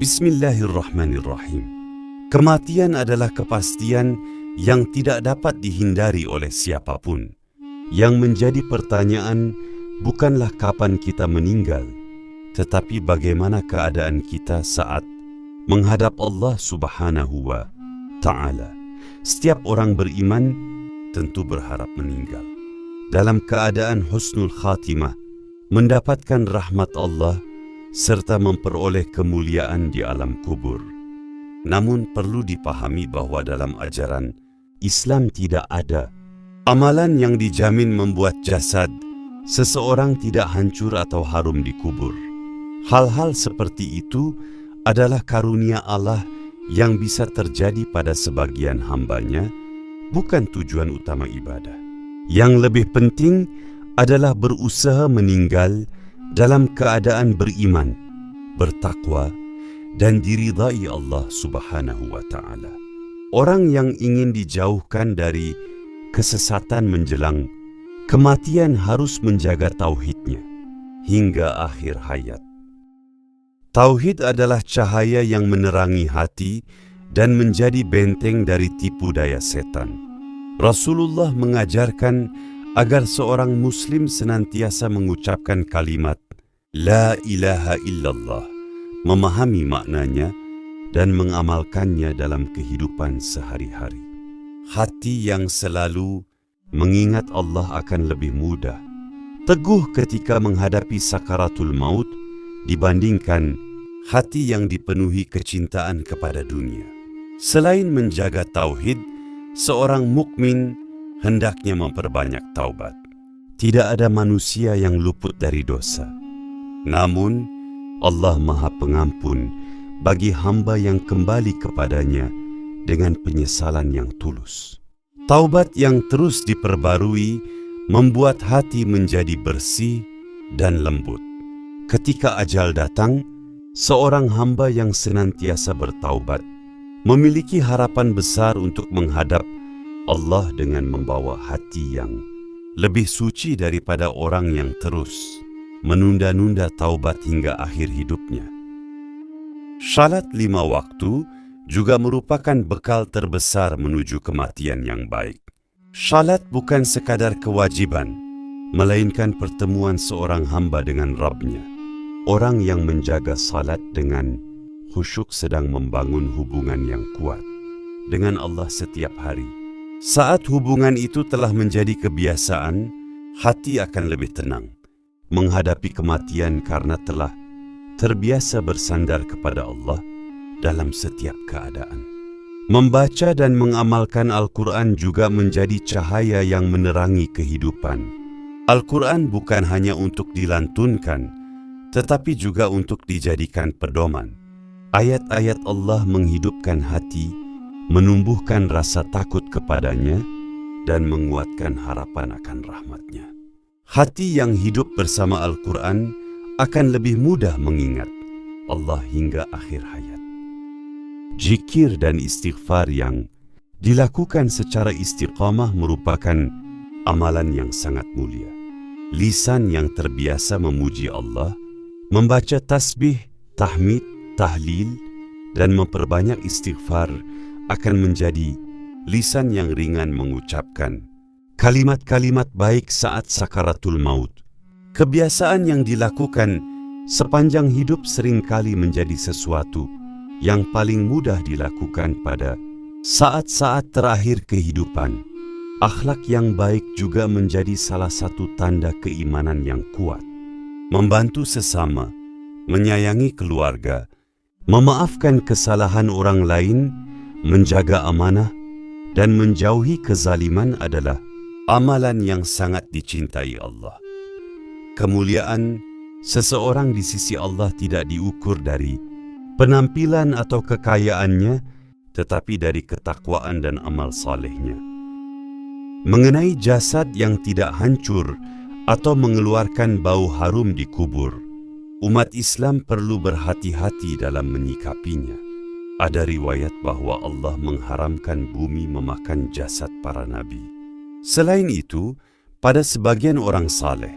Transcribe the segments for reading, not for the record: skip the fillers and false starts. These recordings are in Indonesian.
Bismillahirrahmanirrahim. Kematian adalah kepastian yang tidak dapat dihindari oleh siapapun. Yang menjadi pertanyaan bukanlah kapan kita meninggal, tetapi bagaimana keadaan kita saat menghadap Allah Subhanahu wa Ta'ala. Setiap orang beriman tentu berharap meninggal dalam keadaan husnul khatimah, mendapatkan rahmat Allah serta memperoleh kemuliaan di alam kubur. Namun perlu dipahami bahwa dalam ajaran Islam tidak ada amalan yang dijamin membuat jasad seseorang tidak hancur atau harum di kubur. Hal-hal seperti itu adalah karunia Allah yang bisa terjadi pada sebagian hambanya, bukan tujuan utama ibadah. Yang lebih penting adalah berusaha meninggal dalam keadaan beriman, bertakwa, dan diridai Allah Subhanahu wa Ta'ala. Orang yang ingin dijauhkan dari kesesatan menjelang kematian harus menjaga tauhidnya hingga akhir hayat. Tauhid adalah cahaya yang menerangi hati dan menjadi benteng dari tipu daya setan. Rasulullah mengajarkan agar seorang muslim senantiasa mengucapkan kalimat La ilaha illallah, memahami maknanya dan mengamalkannya dalam kehidupan sehari-hari. Hati yang selalu mengingat Allah akan lebih mudah teguh ketika menghadapi sakaratul maut dibandingkan hati yang dipenuhi kecintaan kepada dunia. Selain menjaga tauhid, seorang mukmin hendaknya memperbanyak taubat. Tidak ada manusia yang luput dari dosa. Namun, Allah Maha Pengampun bagi hamba yang kembali kepadanya dengan penyesalan yang tulus. Taubat yang terus diperbarui membuat hati menjadi bersih dan lembut. Ketika ajal datang, seorang hamba yang senantiasa bertaubat memiliki harapan besar untuk menghadap Allah dengan membawa hati yang lebih suci daripada orang yang terus menunda-nunda taubat hingga akhir hidupnya. Salat 5 waktu juga merupakan bekal terbesar menuju kematian yang baik. Salat bukan sekadar kewajiban, melainkan pertemuan seorang hamba dengan Rabb-Nya. Orang yang menjaga salat dengan khusyuk sedang membangun hubungan yang kuat dengan Allah setiap hari. Saat hubungan itu telah menjadi kebiasaan, hati akan lebih tenang menghadapi kematian karena telah terbiasa bersandar kepada Allah dalam setiap keadaan. Membaca dan mengamalkan Al-Quran juga menjadi cahaya yang menerangi kehidupan. Al-Quran bukan hanya untuk dilantunkan, tetapi juga untuk dijadikan pedoman. Ayat-ayat Allah menghidupkan hati, menumbuhkan rasa takut kepadanya, dan menguatkan harapan akan rahmat-Nya. Hati yang hidup bersama Al-Quran akan lebih mudah mengingat Allah hingga akhir hayat. Zikir dan istighfar yang dilakukan secara istiqamah merupakan amalan yang sangat mulia. Lisan yang terbiasa memuji Allah, membaca tasbih, tahmid, tahlil, dan memperbanyak istighfar akan menjadi lisan yang ringan mengucapkan kalimat-kalimat baik saat sakaratul maut. Kebiasaan yang dilakukan sepanjang hidup seringkali menjadi sesuatu yang paling mudah dilakukan pada saat-saat terakhir kehidupan. Akhlak yang baik juga menjadi salah satu tanda keimanan yang kuat. Membantu sesama, menyayangi keluarga, memaafkan kesalahan orang lain, menjaga amanah, dan menjauhi kezaliman adalah amalan yang sangat dicintai Allah. Kemuliaan seseorang di sisi Allah tidak diukur dari penampilan atau kekayaannya, tetapi dari ketakwaan dan amal salehnya. Mengenai jasad yang tidak hancur atau mengeluarkan bau harum di kubur, umat Islam perlu berhati-hati dalam menyikapinya. Ada riwayat bahwa Allah mengharamkan bumi memakan jasad para nabi. Selain itu, pada sebagian orang saleh,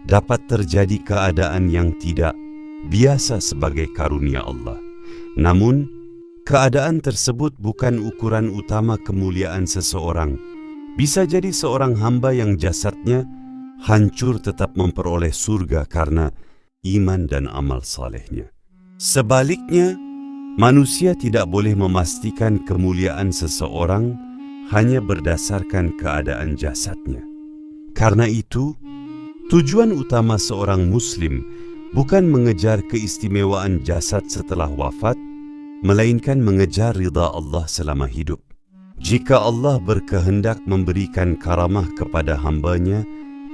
dapat terjadi keadaan yang tidak biasa sebagai karunia Allah, Namun, keadaan tersebut bukan ukuran utama kemuliaan seseorang. Bisa jadi seorang hamba yang jasadnya hancur tetap memperoleh surga karena iman dan amal salehnya. Sebaliknya, manusia tidak boleh memastikan kemuliaan seseorang hanya berdasarkan keadaan jasadnya. Karena itu, tujuan utama seorang muslim bukan mengejar keistimewaan jasad setelah wafat, melainkan mengejar ridha Allah selama hidup. Jika Allah berkehendak memberikan karamah kepada hambanya,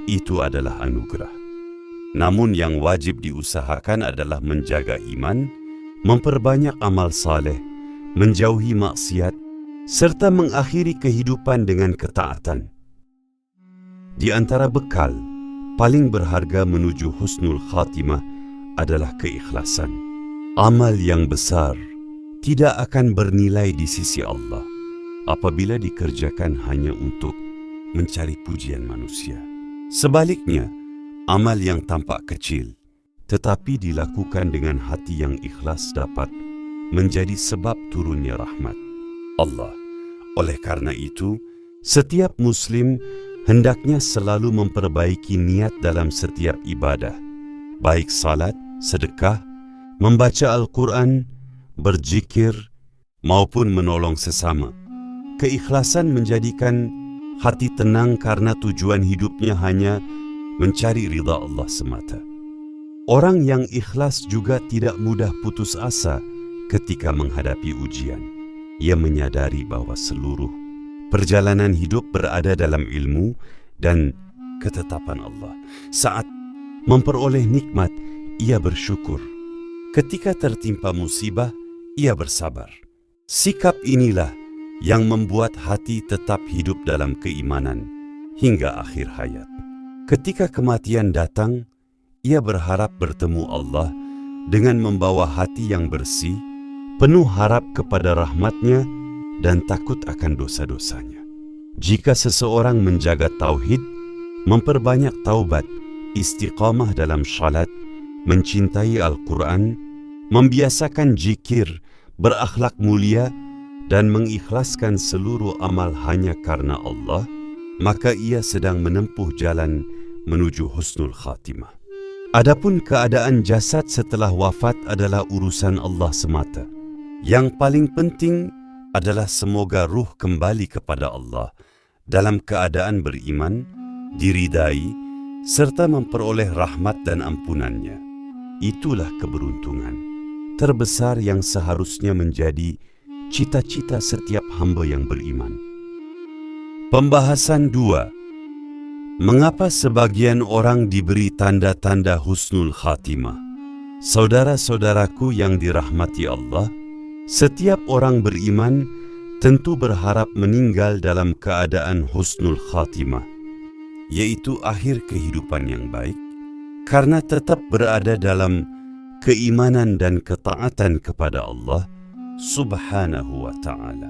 itu adalah anugerah. Namun yang wajib diusahakan adalah menjaga iman, memperbanyak amal saleh, menjauhi maksiat, serta mengakhiri kehidupan dengan ketaatan. Di antara bekal paling berharga menuju husnul khatimah adalah keikhlasan. Amal yang besar tidak akan bernilai di sisi Allah apabila dikerjakan hanya untuk mencari pujian manusia. Sebaliknya, amal yang tampak kecil tetapi dilakukan dengan hati yang ikhlas dapat menjadi sebab turunnya rahmat Allah. Oleh karena itu, setiap muslim hendaknya selalu memperbaiki niat dalam setiap ibadah, baik salat, sedekah, membaca Al-Quran, berzikir, maupun menolong sesama. Keikhlasan menjadikan hati tenang karena tujuan hidupnya hanya mencari ridha Allah semata. Orang yang ikhlas juga tidak mudah putus asa ketika menghadapi ujian. Ia menyadari bahwa seluruh perjalanan hidup berada dalam ilmu dan ketetapan Allah. Saat memperoleh nikmat, ia bersyukur. Ketika tertimpa musibah, ia bersabar. Sikap inilah yang membuat hati tetap hidup dalam keimanan hingga akhir hayat. Ketika kematian datang, ia berharap bertemu Allah dengan membawa hati yang bersih, penuh harap kepada rahmat-Nya dan takut akan dosa-dosanya. Jika seseorang menjaga tauhid, memperbanyak taubat, istiqamah dalam syalat, mencintai Al-Quran, membiasakan zikir, berakhlak mulia, dan mengikhlaskan seluruh amal hanya karena Allah, maka ia sedang menempuh jalan menuju husnul khatimah. Adapun keadaan jasad setelah wafat adalah urusan Allah semata. Yang paling penting adalah semoga ruh kembali kepada Allah dalam keadaan beriman, diridai, serta memperoleh rahmat dan ampunan-Nya. Itulah keberuntungan terbesar yang seharusnya menjadi cita-cita setiap hamba yang beriman. Pembahasan 2. Mengapa sebagian orang diberi tanda-tanda husnul khatimah? Saudara-saudaraku yang dirahmati Allah, setiap orang beriman tentu berharap meninggal dalam keadaan husnul khatimah, yaitu akhir kehidupan yang baik, karena tetap berada dalam keimanan dan ketaatan kepada Allah Subhanahu wa ta'ala.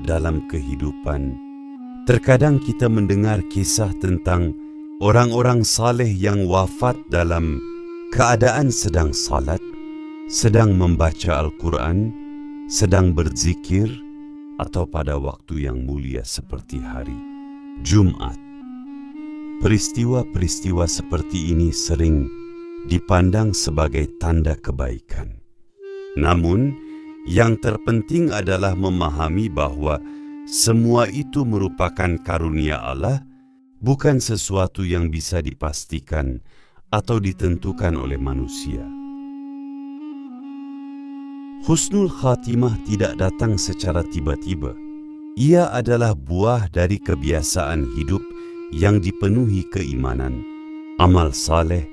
Dalam kehidupan, terkadang kita mendengar kisah tentang orang-orang saleh yang wafat dalam keadaan sedang salat, sedang membaca Al-Quran, sedang berzikir, atau pada waktu yang mulia seperti hari Jumat. Peristiwa-peristiwa seperti ini sering dipandang sebagai tanda kebaikan. Namun, yang terpenting adalah memahami bahwa semua itu merupakan karunia Allah, bukan sesuatu yang bisa dipastikan atau ditentukan oleh manusia. Husnul khatimah tidak datang secara tiba-tiba. Ia adalah buah dari kebiasaan hidup yang dipenuhi keimanan, amal saleh,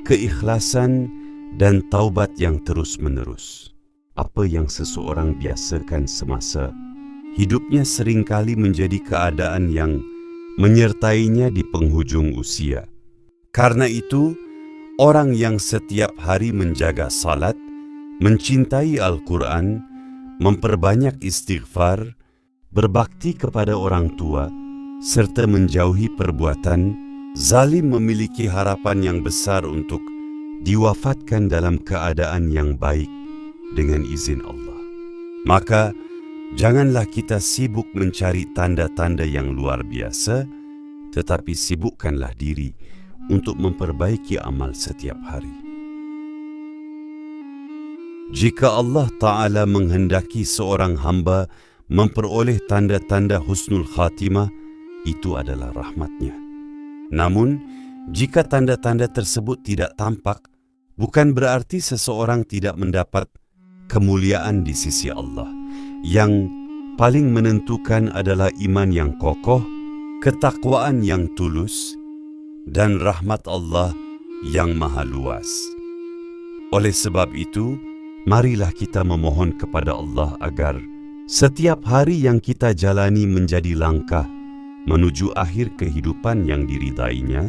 keikhlasan, dan taubat yang terus-menerus. Apa yang seseorang biasakan semasa hidupnya seringkali menjadi keadaan yang menyertainya di penghujung usia. Karena itu, orang yang setiap hari menjaga salat, mencintai Al-Quran, memperbanyak istighfar, berbakti kepada orang tua, serta menjauhi perbuatan zalim memiliki harapan yang besar untuk diwafatkan dalam keadaan yang baik dengan izin Allah. Maka, janganlah kita sibuk mencari tanda-tanda yang luar biasa, tetapi sibukkanlah diri untuk memperbaiki amal setiap hari. Jika Allah Ta'ala menghendaki seorang hamba memperoleh tanda-tanda husnul khatimah, itu adalah rahmatnya. Namun, jika tanda-tanda tersebut tidak tampak, bukan berarti seseorang tidak mendapat kemuliaan di sisi Allah. Yang paling menentukan adalah iman yang kokoh, ketakwaan yang tulus, dan rahmat Allah yang maha luas. Oleh sebab itu, marilah kita memohon kepada Allah agar setiap hari yang kita jalani menjadi langkah menuju akhir kehidupan yang diridainya,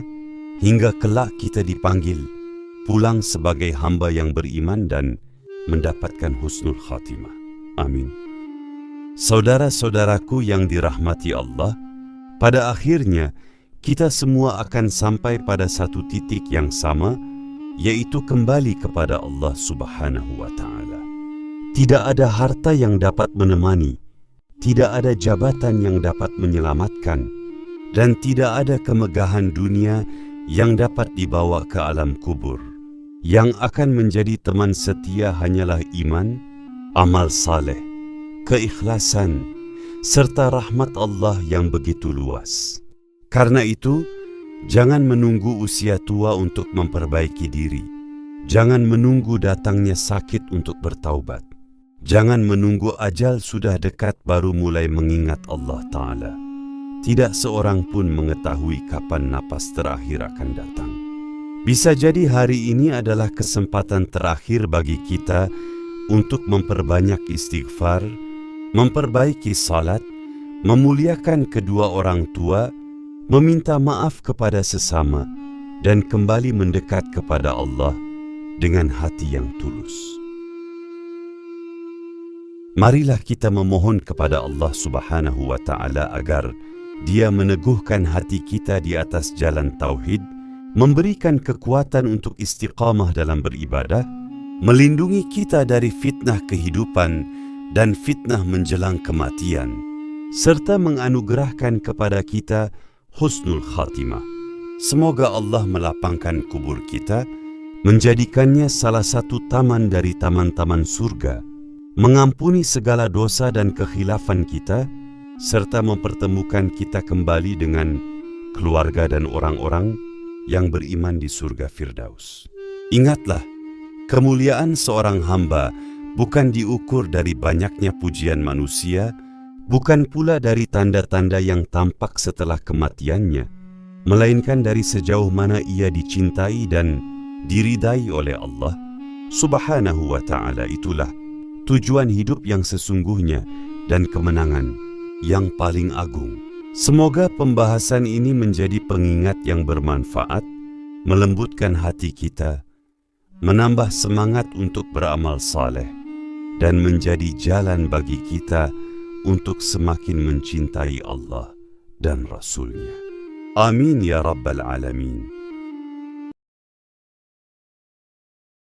hingga kelak kita dipanggil pulang sebagai hamba yang beriman dan mendapatkan husnul khatimah. Amin. Saudara-saudaraku yang dirahmati Allah, pada akhirnya kita semua akan sampai pada satu titik yang sama, yaitu kembali kepada Allah Subhanahu wa Ta'ala. Tidak ada harta yang dapat menemani, tidak ada jabatan yang dapat menyelamatkan, dan tidak ada kemegahan dunia yang dapat dibawa ke alam kubur. Yang akan menjadi teman setia hanyalah iman, amal saleh, keikhlasan, serta rahmat Allah yang begitu luas. Karena itu, jangan menunggu usia tua untuk memperbaiki diri. Jangan menunggu datangnya sakit untuk bertaubat. Jangan menunggu ajal sudah dekat baru mulai mengingat Allah Ta'ala. Tidak seorang pun mengetahui kapan napas terakhir akan datang. Bisa jadi hari ini adalah kesempatan terakhir bagi kita untuk memperbanyak istighfar, memperbaiki salat, memuliakan kedua orang tua, meminta maaf kepada sesama, dan kembali mendekat kepada Allah dengan hati yang tulus. Marilah kita memohon kepada Allah Subhanahu wa Ta'ala agar Dia meneguhkan hati kita di atas jalan tauhid, memberikan kekuatan untuk istiqamah dalam beribadah, melindungi kita dari fitnah kehidupan dan fitnah menjelang kematian, serta menganugerahkan kepada kita husnul khatimah. Semoga Allah melapangkan kubur kita, menjadikannya salah satu taman dari taman-taman surga, mengampuni segala dosa dan kekhilafan kita, serta mempertemukan kita kembali dengan keluarga dan orang-orang yang beriman di surga Firdaus. Ingatlah, kemuliaan seorang hamba bukan diukur dari banyaknya pujian manusia, bukan pula dari tanda-tanda yang tampak setelah kematiannya, melainkan dari sejauh mana ia dicintai dan diridai oleh Allah Subhanahu wa Ta'ala. Itulah tujuan hidup yang sesungguhnya dan kemenangan yang paling agung. Semoga pembahasan ini menjadi pengingat yang bermanfaat, melembutkan hati kita, menambah semangat untuk beramal saleh, dan menjadi jalan bagi kita untuk semakin mencintai Allah dan Rasul-Nya. Amin ya Rabbal Alamin.